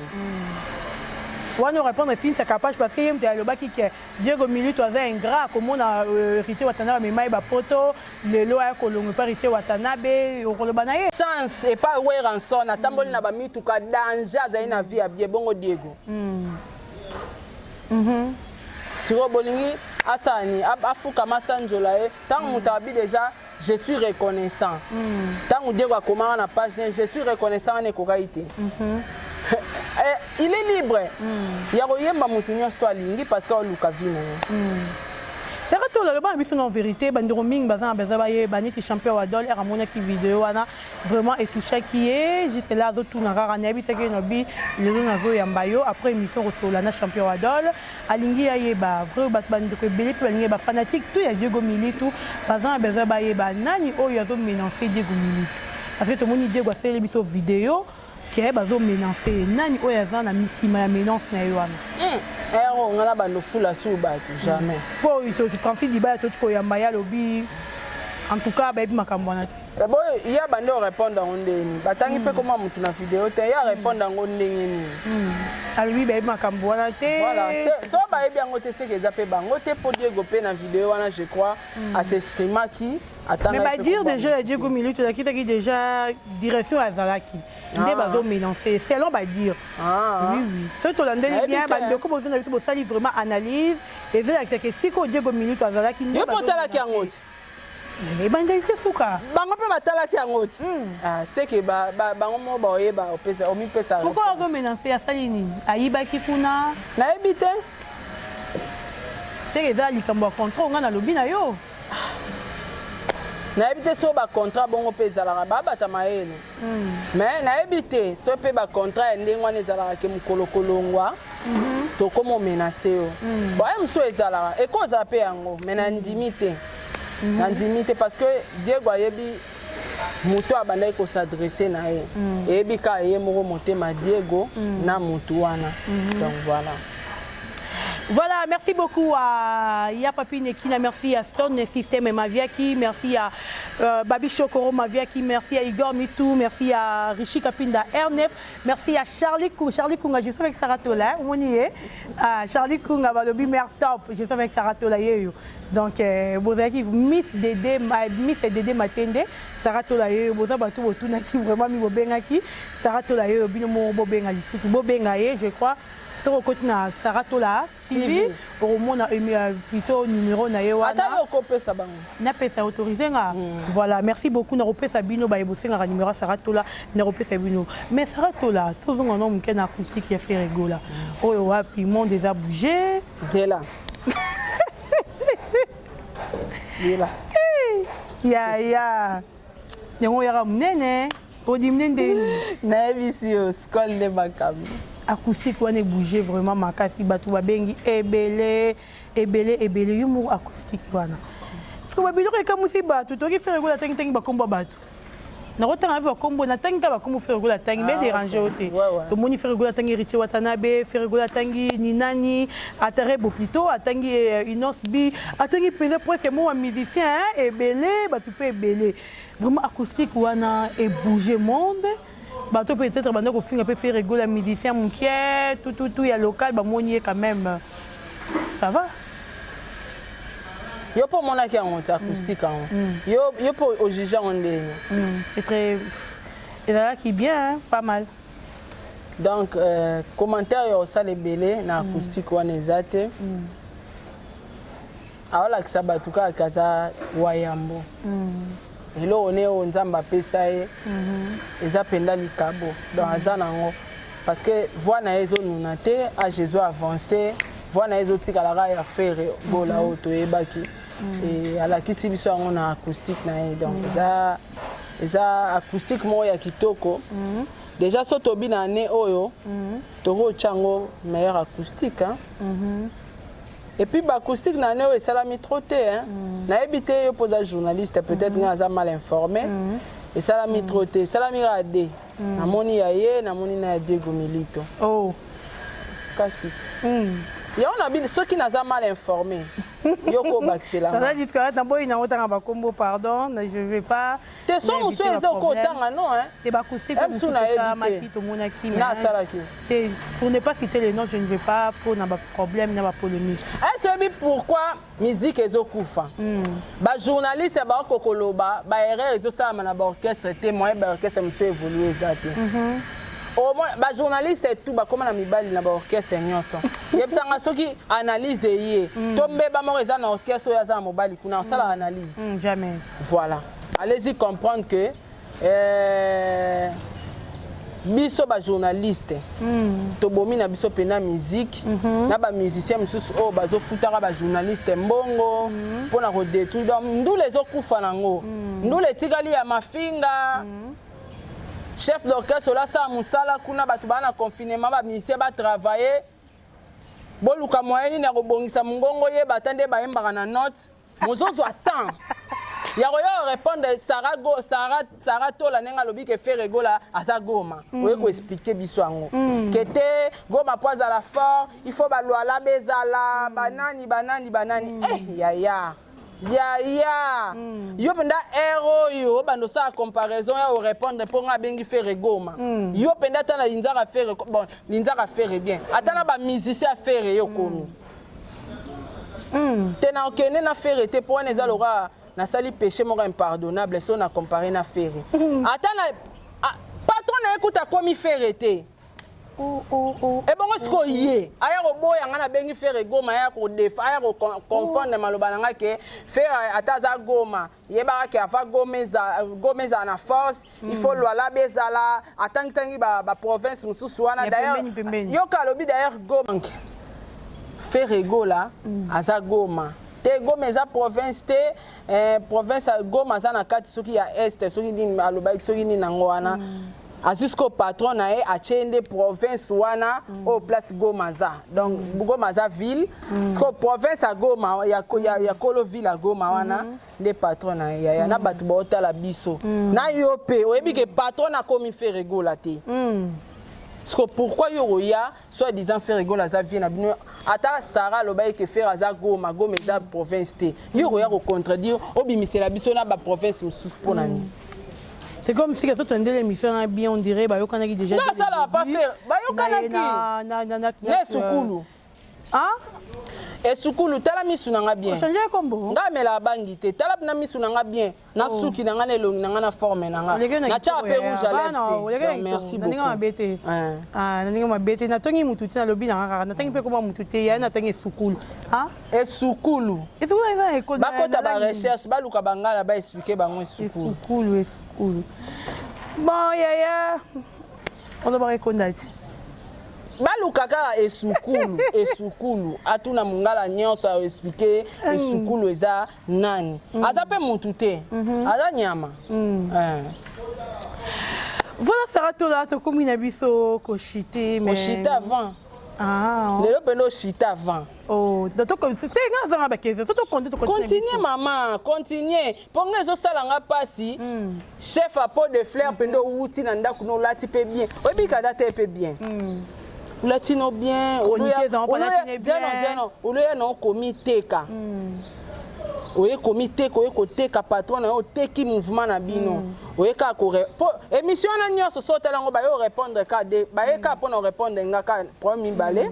On nous répondre si c'est capable parce que yemte aloba ki ke Diego Militou aza ingrat comme on a hérité Watanabe mais maïba poto le loi kolongo pas hérité Watanabe okoloba na ye chance et pas wear en sol na tamboli na ba mituka danger za ina vie abie bongo Diego. Siro bolingi asani afuka masanjola tant mutabi déjà je suis reconnaissant. Tant Diego a comment na page je suis reconnaissant ne kokaité. Il est libre. Il y a rien à monter sur ligne parce que Luka vient. C'est vrai que le banc en vérité bandiro ming bazan bazabaye baniti champion wadol era mona ki vidéo wana vraiment et tout ça qui est juste là zo tout na rara nabi c'est que nobi le nazo yambayo après émission resola na champion wadol alingi ayeba vrai bat bandiko belé pe alingi ba fanatique tout ya Diego Militou bazan bazabaye ba nani o yazo mélanger Diego Militou parce que tout le monde Diego a fait l'émission vidéo qui est bazo mélanger nani o yaza na misima ya mélange na yoana on a la foule sur jamais. Pour tu Francis Diba tu koyamba lobby en tout cas ba makamwana. Bon il y a bande répondre en ndeni. Batangi pe comment mutu na vidéo te ya répondre en ndeni ni. Alui ba makamwana te. Voilà, so ba bien ngote c'est que zape bango te pour Diego pe na vidéo wana je crois à s'exprimer qui attend. Mais ba dire déjà Diego Militou qui t'a déjà direction à Zalaki. Ndé bazo mélanger selon ba dire. Oui oui. C'est to landeli bien bande ko bozo na biso bo sali vraiment analyse et c'est que si ko Diego Militou à Zalaki ndé bazo. Yo potala ki ngote. Mais bandeli suka. Bango pe batala ki ngote. Ah c'est que bango mo ba oyeba opesa omi pesa. Pourquoi bazo mélanger à salini? Ayiba ki kuna na ebite. C'est que za likambo contrat nga na lobby na yo. Na ebite so ba contrat bongo pe zalaka ba batama yene. Mais na ebite so pe ba contrat ndengwa ne zalaka ke mukolo kolongwa. To komo menacer yo. Ba mso ezalaka e ko za pe yango mais na ndimité. Na ndimité parce que Diego ayebi mutu abandai ko s'adresser na ye. Ebi ka ye moko motema Diego na mutu wana. Donc voilà. Voilà, merci beaucoup à Yapapi Nekina, merci à Stone System et Maviaki, merci à Babi Chokoro Maviaki, merci à Igor Mitou, merci à Rishi Kapinda R9, merci à Charlie Kunga, je suis avec Saratola, on y est, Charlie Kunga, Balobi Mer Top, je suis avec Saratola. Donc, vous avez Miss Dédé Matende, Saratola, vous avez tout vraiment mis au Bengaki, Saratola, Binomo Bobenga, je crois. Sur le côté de Saratola TV, au monde plutôt numéro na ye wana ata okopesa bango na pesa autorisé nga voilà merci beaucoup na kopesa bino ba ebosenga numéro Saratola na kopesa bino mais Saratola toujours un homme qui na acoustique qui a fait rigola oyo wapi monde déjà bougé zela zela ya yango yaka munene odi munene na ebisi yo skol de makambo acoustique wana bouger vraiment makasi bato babengi ebele yumu acoustique wana parce que babilo ka musi bato to ki faire gola tangi bakombo bato na rotanga bakombo na tangi bakombo faire gola tangi be déranger ote to moni faire gola tangi Richie Watanabe faire gola tangi ni nani atare bo plutôt atangi Inos B atangi pele presque moi musicien ebele bato pe ebele vraiment acoustique wana et bouger monde bato peut-être banda ko finga peut faire rigoler musicien mon pied tout ya local ba monier quand même ça va yo pour mon aki en acoustique yo pour au juge on c'est très et là qui bien hein, pas mal donc commentaire yo ça les belé na acoustique wana ezate awala kisaba tuka kaza wayambo elo one o nzamba pesa ye eza penda likabo donc aza nango parce que voix na ezo nunate a Jésus avancé voix na ezo tikalaka ya faire bola auto ebaki et alakisi biso yango na acoustique na ye donc eza acoustique mo ya kitoko déjà so tobi na ne oyo toko chango meilleur acoustique hein et puis l'acoustique n'a pas été trop tôt. N'a évité de poser journaliste peut-être n'a mal informé et ça l'a mis trop tôt. Ça l'a mis à D. Na moni yaye, na moni na Diego Milito. Oh. Kasi. Il y a ceux qui n'ont pas mal informé. Yoko Baxela. Ça veut dire que d'abord il n'a pas de combo pardon, je vais pas. Tes sons monsieur les autant non hein. Et l'acoustique comme ça maki to monaki. Na salaki. Pour ne pas citer les noms, je ne vais pas pour n'a pas problème, n'a pas polémique. Est-ce pourquoi musique ezokufa? Ba journaliste ba kokoloba, ba erreur ezo ça na ba orchestre témoin ba orchestre monsieur évoluer zate. Au moins ba journaliste et tout ba comme na mibali na ba orchestre nyonso yebisanga soki analyse yé tombe ba mo eza na orchestre ya za mobali kuna sala analyse jamais voilà allez-y comprendre que biso ba journaliste to bomi na biso pena musique na ba musicien mususu o bazo futaka ba journaliste mbongo pona ko détruire donc ndule ezokufa nango ndule tikali ya mafinga chef d'orchestre là ça musala kuna batu bana confinement ba musicien ba travailler boluka moyeni na kobongisa mungongo ye batande ba yembaka na note mozozo attend ya koyo répondre Sarah tola nenga lobi ke faire rigola asa goma oye ko expliquer biso yango kete goma poise à la fort il faut ba lwala bezala banani yaya yo penda héros yo bando sa comparaison ya répondre pour nga bengi faire goma yo penda tana linzaka faire bon linzaka faire bien atana ba musicien faire yo komi tena okene na faire te pour neza lora na sali péché moko impardonnable so na comparer na faire atana patron na écoute komi faire te et bon siko yé aya ko boya ngana bengi faire goma aya ko defa aya ko confondre maloba nga ke faire ataza goma yeba ke afa gomeza na force il faut lwala bezala atangi ba province mususu wana d'ailleurs yo kalobi d'ailleurs goma faire gola aza goma te gomeza province te province goma za na kati soki ya est soki ni aloba soki ni nango wana a jusqu'au patron na e a chende province wana au place Gomaza donc Gomaza ville jusqu'au province à Goma ya kolo ville à Goma wana des patrons na ya na batu bota la biso na yope oyebi ke patron na komi faire rigola te parce que pourquoi yoya soit disant faire rigola za vie na bino ata Sarah lobaye ke faire za Goma eza province te yoya ko contredire obimisela biso na ba province mususu pona ni. C'est comme si quand on a l'émission bien on dirait bah yo kanaki déjà non ça va pas faire bah yo kanaki na sukulu ah Et sukulu tala misu nanga bien. Changer combo. Nga mela bangi te. Tala na misu nanga bien. Na suki nanga ne longi nanga na forme nanga. Na cha pe rouge à lèvres. Merci beaucoup. Nanga mabete. Ah, nanga mabete na tongi mututi na lobi nanga na tangi pe koma mututi ya na tangi sukulu. Ah? Et sukulu. Et sukulu eza école. Ba kota ba recherche ba luka bangala ba expliquer bango sukulu. Sukulu. Bon yaya. On doit reconnaître. Baluka kaka esukulu atuna mungala nyonso a expliquer esukulu eza nani aza pe mutu te aza nyama voilà Saratola to komi na biso ko chiter mais chiter avant lelo pelo chiter avant donc comme c'est nga za ba question surtout continue maman continue ponga zo sala nga pasi chef à pot de fleurs pendo wuti na ndaku no lati pe bien obika date pe bien latino bien oloya na comité ka oye comité ko ekoteka patron na oteki mouvement na bino oye ka ko émission na nyonso sotela ngo ba yo répondre ka de ba ye ka pona répondre nga ka premier balé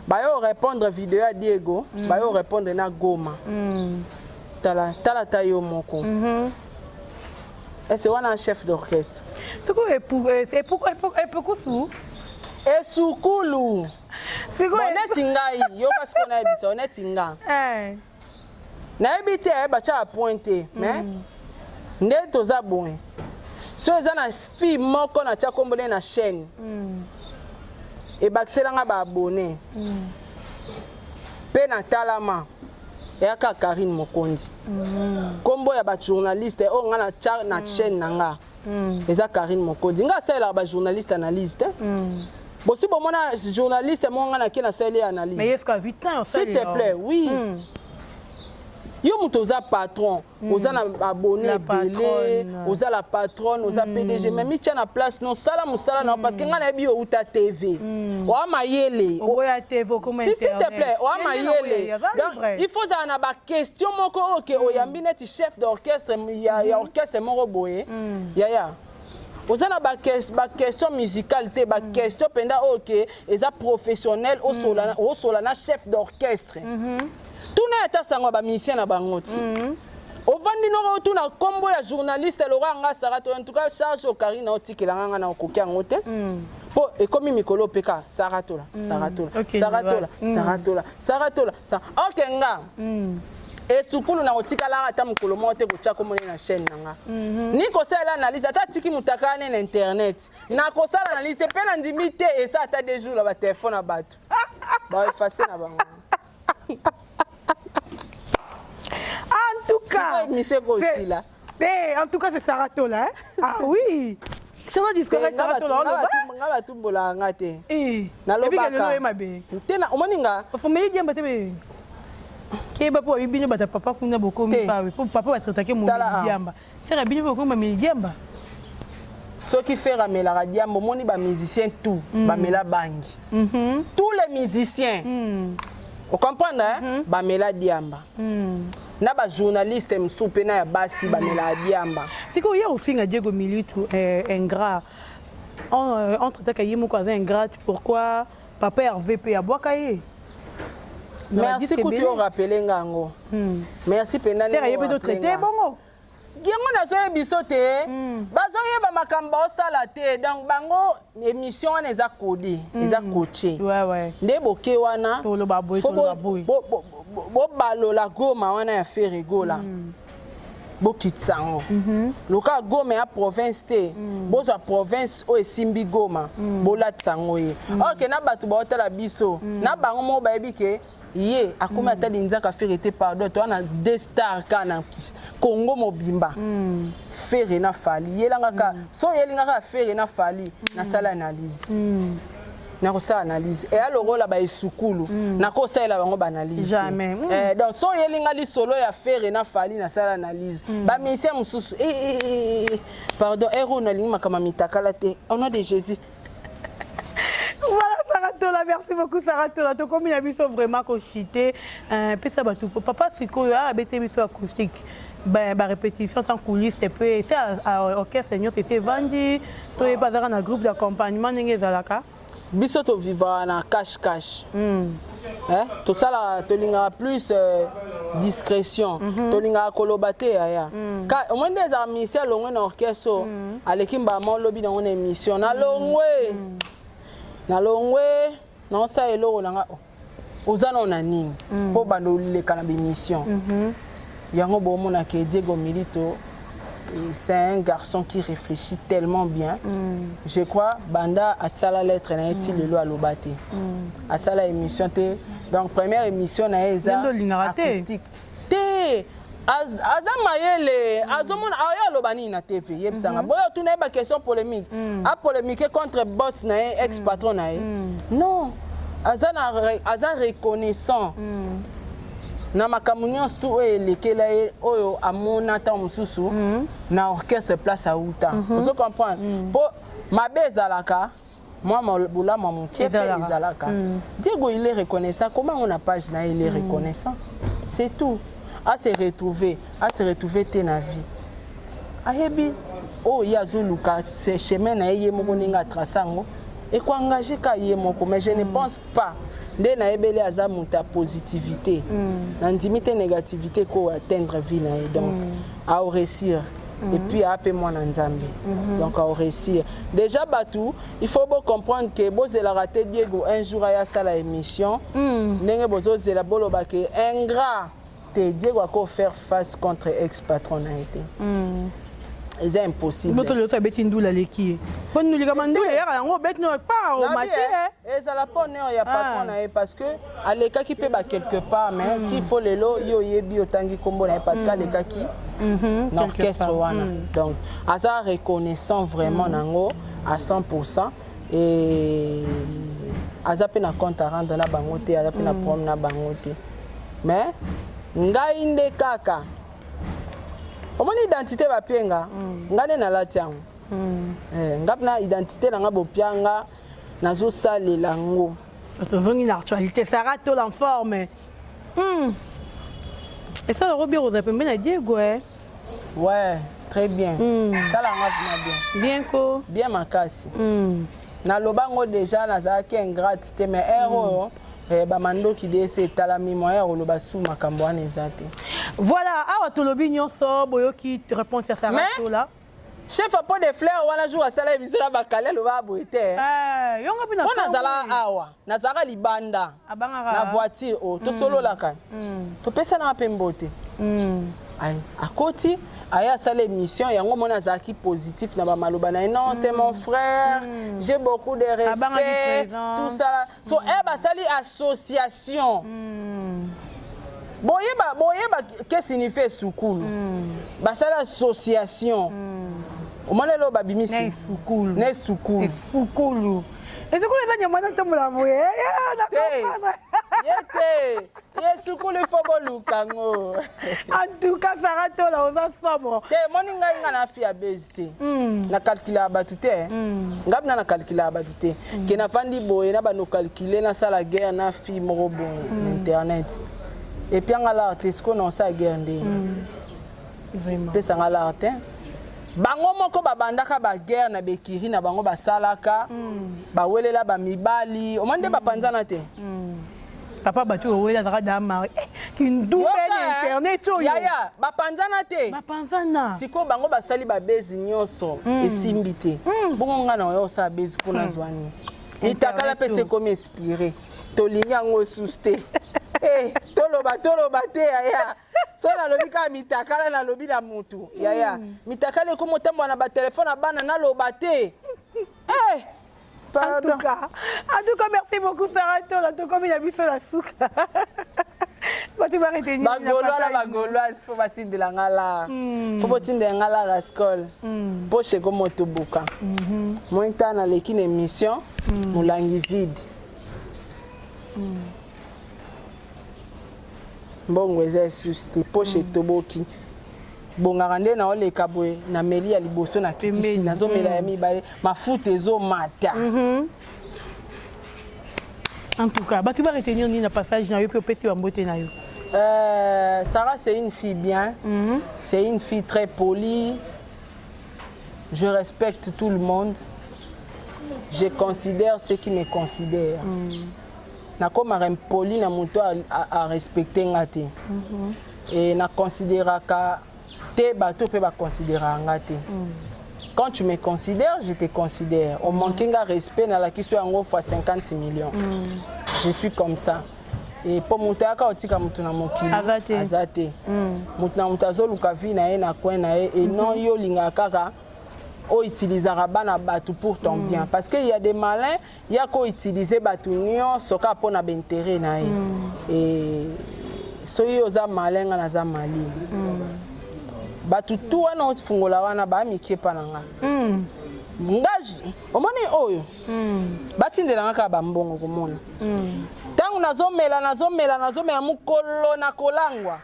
ba yo répondre vidéo ya Diego ba yo répondre na Goma tala tayo moko et c'est un chef d'orchestre c'est pourquoi sous esukulu boneti ngai yo kasi ko nayebisa oneti nga nayebi te bacha apointe mais nde toza boye so eza na fille moko na tia kombole na chaîne ebakiselanga baabone mpe na talama eyaka Karine Mokondi kombo ya bajournaliste oyo nga na tia na chaîne na nga eza Karine Mokondi nga asalelaka bajournaliste analyse te Bossi bon mona journaliste mon na kena sali analyse. Mais est-ce que vitin s'il te plaît, oui. Yo mutoza patron, oza na abonné belé, oza la patronne, oza PDG, mais mi tia na place non sala musala na parce que nga na bi o uta TV. Wa mayele. Oya TV comme internet. S'il te plaît, wa mayele. Il faut ça na ba question moko OK oyambi net chef d'orchestre ya orchestre moko boye. Ya. Vous avez des questions musicales, des questions OK, et professionnel au solana chef d'orchestre. Tout n'est pas musicien à Bangoti. Au Vandino, tout na combo ya journaliste Laurent Sarato en tout cas charge au Karine Oti qui l'a na okoki ngote. Et comme Mikolo Peka Saratola. OK nga. Et sukulu na otikala ata mukolo mote kocha komone na chaîne nanga ni kosala analyse ata tiki mutakane na internet na kosala analyse pe na ndimite et ça ata des jours la ba téléphone na bato ba effacer na bango en tout cas monsieur aussi là en tout cas c'est Saratola ah oui Chana disco Saratola on nga batumbola ngate na lobaka tena omoninga faut me dire mbate Keba po bibino bata papa kuna boko mpa po papa batatake mo diamba sera bino boko ma diamba ceux qui fait ramela la diamba moni ba musicien tout ba mela bangi tous les musiciens vous comprenez hein ba mela diamba na ba journaliste msupe na ya basi ba mela diamba siko hier au finga Diego Militu ingrat entre ta kayimu ko ingrat pourquoi papa RVP a boakaye. Merci que tu as rappelé ngango. Merci pena ni. Faire yebe traité bongo. Giango na zo ebisote. Bazo yeba makambo sala te donc bango émission eza codé, eza coaché. Ouais. Nde boke wana. Tolo baboy. Bo balola Goma wana ya faire gola. Bokitsango. Loka Goma ya province te. Bozo province o esimbi Goma. Bola tsango ye. OK na batu ba hotela biso. Na bango mo ba ebike Yé, à combien de temps ka faire été pardon, toi on a des stars kana Congo mobimba. Faire na fali. Yé langa so yé linga faire na fali na sala analyse. Na ko sala analyse. Et alors là ba esukulu. Na ko sala bango ba analyse. Jamais. Donc so yé linga li solo ya faire na fali na sala analyse. Ba ministère mususu. Pardon, héros na linga kama mitakala te. Au nom de Jésus. Voilà Saratola, merci beaucoup Saratola. Tu comme il a vu ça vraiment cochité. Puis ça va tout. Papa Siko a bêté biso acoustique. Ben répétition en coulisses et puis c'est à orchestre seigneur c'est vendu. Tu es pas dans un groupe d'accompagnement n'engé zalaka. Biso to vivant na cash. Tout ça là, tolinga plus discrétion. Tolinga kolobate aya. Au moins des amis, à l'ongwe na orchestre, à l'équipe bamon lobby dans une émission. Na longwe, non ça est là, nanga. Ozana on anime. Pour bando le cannabis mission. Yango bomo na ke Diego Milito. C'est un garçon qui réfléchit tellement bien. Je crois Banda a sa la lettre na eti lelo a lobate. A sa la émission te. Donc première émission na eza acoustique. Te Azamayele azomona aya lobani na TV yebsanga. Boyo tu na ba question polémique. A polémiquer contre boss na ex patron na. Non. Azana reconnaissant. Na makamunyo stu elekela oyo amona ta mususu na orchestre place à Outa. Vous comprenez? Pour ma bezalaka moi boula mon ezalaka. Diego il est reconnaissant. Comment on a page na il est reconnaissant? C'est tout. À se retrouver na vie. Ayebi oh yazuluka c'est chemin na yé moko ninga trasango et ko engager ka yé moko mais je ne pense pas. Dès na ebele aza muta positivité nandimité négativité ko atteindre vie na donc à réussir et puis à appeler moi nzambe donc à réussir déjà batou il faut bien comprendre que boze la raté Diego un jour à ça la émission ndenge bozo zela boloba que ingrat te Diego a ko faire face contre ex patron na été c'est impossible. Boto le sabeti ndula leki. Kon nous liga mandula ya yango bet no pas au match. Et ça la pas il y a patron na parce que aleka qui peut ba quelque part mais s'il faut lelo yo yebi otangi kombo na parce que aleka qui l'orchestre wana. Donc asa reconnaissant vraiment nango à 100% et asa pe na compte à rendre na bangote asa pe na prom na bangote. Mais ngai nde kaka au moins identité va pienga ngane na latiango ngapna identité na ngabo pianga nazo sale lango atozongi l'actualité ça rate en forme et ça le robiro za pembe na Diego ouais très bien ça la ngapna bien ko bien makasi na lobango déjà na za ki ingratité mais héros bamando qui dese talami moya oloba sou makambo wana ezate. Voilà, awa tolobi nyonso boyoki réponse à ça là. Chef a pas de fleurs wana jour asala bisela bakale loba boete. Yonga bina on azala awa, nazara libanda. Na voiture o to solo la kan. To pesa na pembote. Ay, à côté, aya sa l'émission yango mona zaki positif na ba maloba na non c'est mon frère, j'ai beaucoup de respect, tout ça. So ba sali association. Boyeba qu'est-ce signifie soukulu? Ba sali association. O mona lo ba bimisi ne soukulu. Ne soukulu. Soukulu. Et c'est quoi les gens qui ont la moye? Soukulu faut bolukango. En tout cas, ça rate là aux ensemble. Te moninga inga na fi abezite. Na calculer abatute. Ngabna na calculer abatute. Ke na fandi boye na ba no calculer na sala guerre na fi moko bon internet. Et puis ngala artiste non sa guerre ndé. Vraiment. Pesa ngala arte. Bango moko babandaka ba guerre na bekiri na bango basalaka. Ba welela ba mibali. O mande ba panzana te. Papa batu wela zaka dama ki ndube internet oyo yaya bapanzana te bapanzana siko bango basali ba bezi nyonso esimbi te bongo nga na yo sa bezi pona zwani itakala pese comme inspiré tolinga ngo suste toloba te yaya so na lobi ka mitakala na lobi na mutu yaya mitakala ko motambo na ba téléphone na bana na loba te En tout cas, merci beaucoup Sarah. En tout cas, il a mis sur la souka. Tu vas retenir. Bagoloise, faut bâtir de la ngala. Faut bâtir de la ngala rascol. Pour chez comme motobuka. Moi, t'as dans l'équipe émission, mon langue vide. Bon, vous êtes susté. Pour chez Toboki. Bongarande na ole kabwe na meli ya liboso na kitisi nazo mela ya mibale mafuta ezo mata. En tout cas, tu vas retenir ni na passage na yo pe opesi ba mbote na yo. Sarah c'est une fille bien. C'est une fille très polie. Je respecte tout le monde. Je considère ceux qui me considèrent. nakomaka impoli na moto a respecter nga te et na considéraka te bato pe ba considéra nga te. Quand tu me considères, je te considère. Au manqué de respect, dans la question en fois 50 millions. Je suis comme ça. Et pour monter à côté, comme tu n'as mon kilo. Azate. Maintenant, on t'a zolo lukavi na na coin na et non yo linga kaka. O utilisera bana batu pour ton bien. Parce qu'il y a des malins, il y a qu'à utiliser batu nion, soka pour na intérêt na et soyo za malin na za mali. Batu tu wana ofungola wana ba mikie pananga. Ngaji omoni oyo. Batindela ngaka ba mbongo komona. Tangu nazomela mukolo na kolangwa.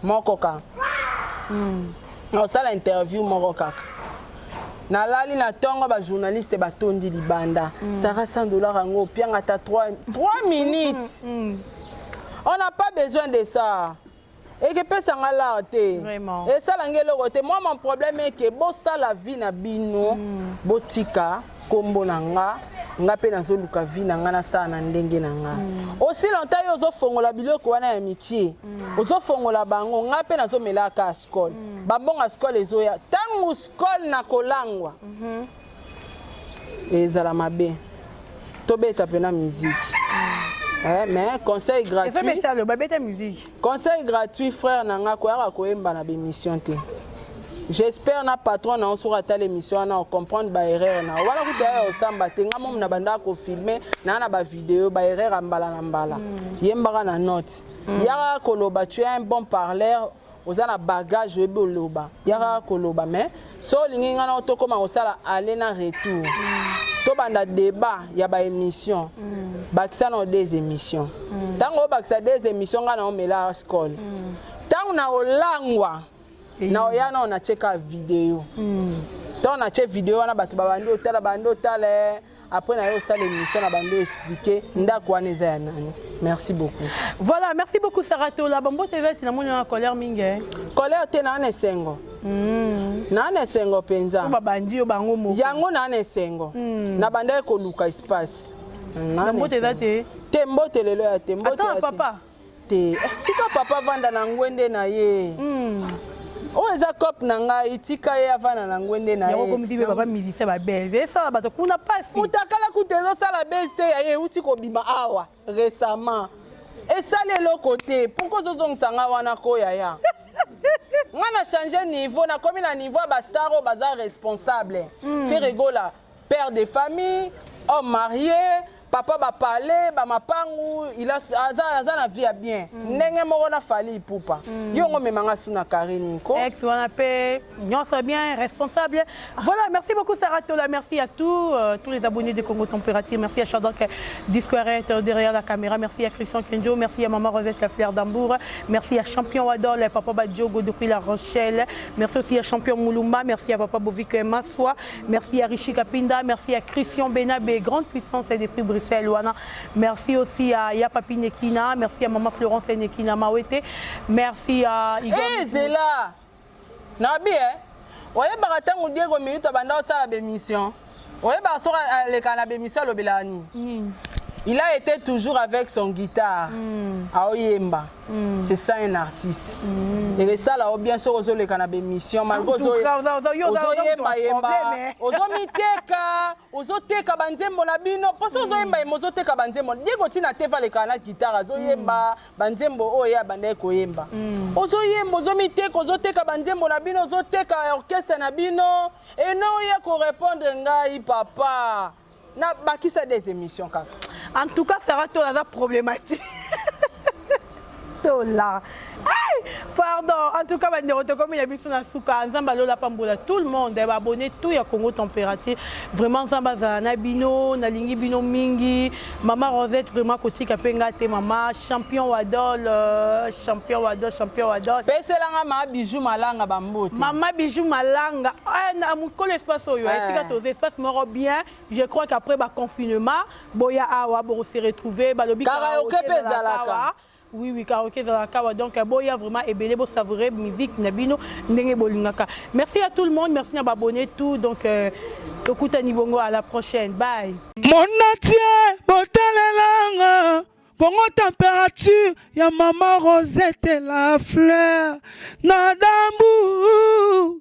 Moko ka. Na osala interview moko kaka. Na lali na tongo ba journaliste batondi libanda. Sara $100 ngo pianga ta 3 minutes. On n'a pas besoin de ça. Et que peut s'en aller. Vraiment. Et ça l'angelo côté. Moi mon problème est que bon ça la vie na bino, botika, kombo nanga, nga pe na zo luka vie nanga na sa na ndenge nanga. Aussi longtemps yo zo fongola biloko wana ya mikie. Ozo fongola bango nga pe na zo melaka askol. Babonga askol ezo ya. Tangu skol na kolangwa. Ezala mabe. Tobeta pena musique. Mais conseil gratuit. Conseil gratuit, frère Nanga Kouara Koemba na bémission te. J'espère na patron na osura ta l'émission na comprendre ba erreur na. Wala kutaya osamba te nga mom na banda ko filmer na ba vidéo ba erreur ambala na mbala. Yembara na note. Yara koloba tu es un bon parleur. Ozana bagage ebe oloba. Yara koloba mais so lingi nga na otokoma osala aller na retour. To banda débat ya ba émission. Bakisa na des émissions. Tango bakisa des émissions nga na omela school. Tango na olangwa na oyana on a cheka vidéo. Tant on a check vidéo na batu babandi otala après na yo sala émission na bando expliquer ndako wana eza ya nani. Merci beaucoup. Voilà, merci beaucoup Sarato. La Bambo TV tu na moni na colère mingi. Colère te na nesengo. Na nesengo penza. Ba bandi o bango mo. Yango na nesengo. Na banda ko luka espace. Bambo TV te. Tembo telelo ya tembo. Attends papa. Te. Tika papa vanda na ngwende na ye. O eza cop na ngai tika ye avana na ngwende na ye. Yako komitibe papa musicien ba belle. Ça la bato kuna pasi. Mutakala kutezo sala beste ya ye uti ko bima awa récemment. Et ça le côté. Pourquoi ce sont sanga wana ko ya? Moi na changer niveau na comme na niveau ba star o bazar responsable. Fait rigola, père de famille, homme marié. Papa va parler, ba mapangu, il a la vie à bien. Nenge moko na fali pupa. Yo ngo memanga suna kareni ko. Ex on appelle, on soit bien responsable. Voilà, merci beaucoup Saratola, merci à tous les abonnés de Congo Température, merci à Chadok Disquaret derrière la caméra, merci à Christian Kenjo, merci à Maman Rosette la Fleur d'Ambour, merci à Champion Wadol, Papa Badjogo depuis La Rochelle, merci aussi à Champion Moulumba, merci à Papa Bovik Massoua, merci à Rishi Kapinda, merci à Christian Benabé, grande puissance et des prix merci aussi à Yapapi Nekina, merci à Maman Florence Nekina Mawete, merci à Igor. Eh Zela, Nabi oye baratangu Diego minute banda sa bémission. Oye ba sora le kana bémission lo belani. Il a été toujours avec son guitare à Oyemba. C'est ça un artiste. Et ça là bien sûr aux les canabé mission malgré aux Ozoteka banzembo na bino poso ozoyemba mozoteka banzembo Diego tina teva le kana guitare azoyemba banzembo oya bande koyemba ozoyemba ozomiteka ozoteka banzembo na bino ozoteka orchestre na bino et non ya ko répondre ngai papa na bakisa des émissions kaka. En tout cas, ça va tout la problématique. Tout là. Pardon, en tout cas, comme il y a mis sur la souka, tout le monde est abonné, tout le Congo Température. Vraiment, Nabino, Nalingi Bino Mingi, Maman Rosette, vraiment, côté Kapengate, Maman, champion Wadol. Peselanga ma bijou malanga bambote. Maman bijou malanga. Mon l'espace où il y a espace mort bien. Je crois qu'après le confinement, Boya Awa, bon, se retrouver, Balobi Karaoke Pezalaka. Oui, karaoké Zalakawa. Donc, il y a vraiment ébélé, beau savourer musique, Nabino, Ndenge Bolingaka. Merci à tout le monde, merci à m'abonner tout. Donc, Tokuta Nibongo, à la prochaine. Bye. Mon natie, botalelanga. Congo température, ya maman Rosette la fleur. Nadam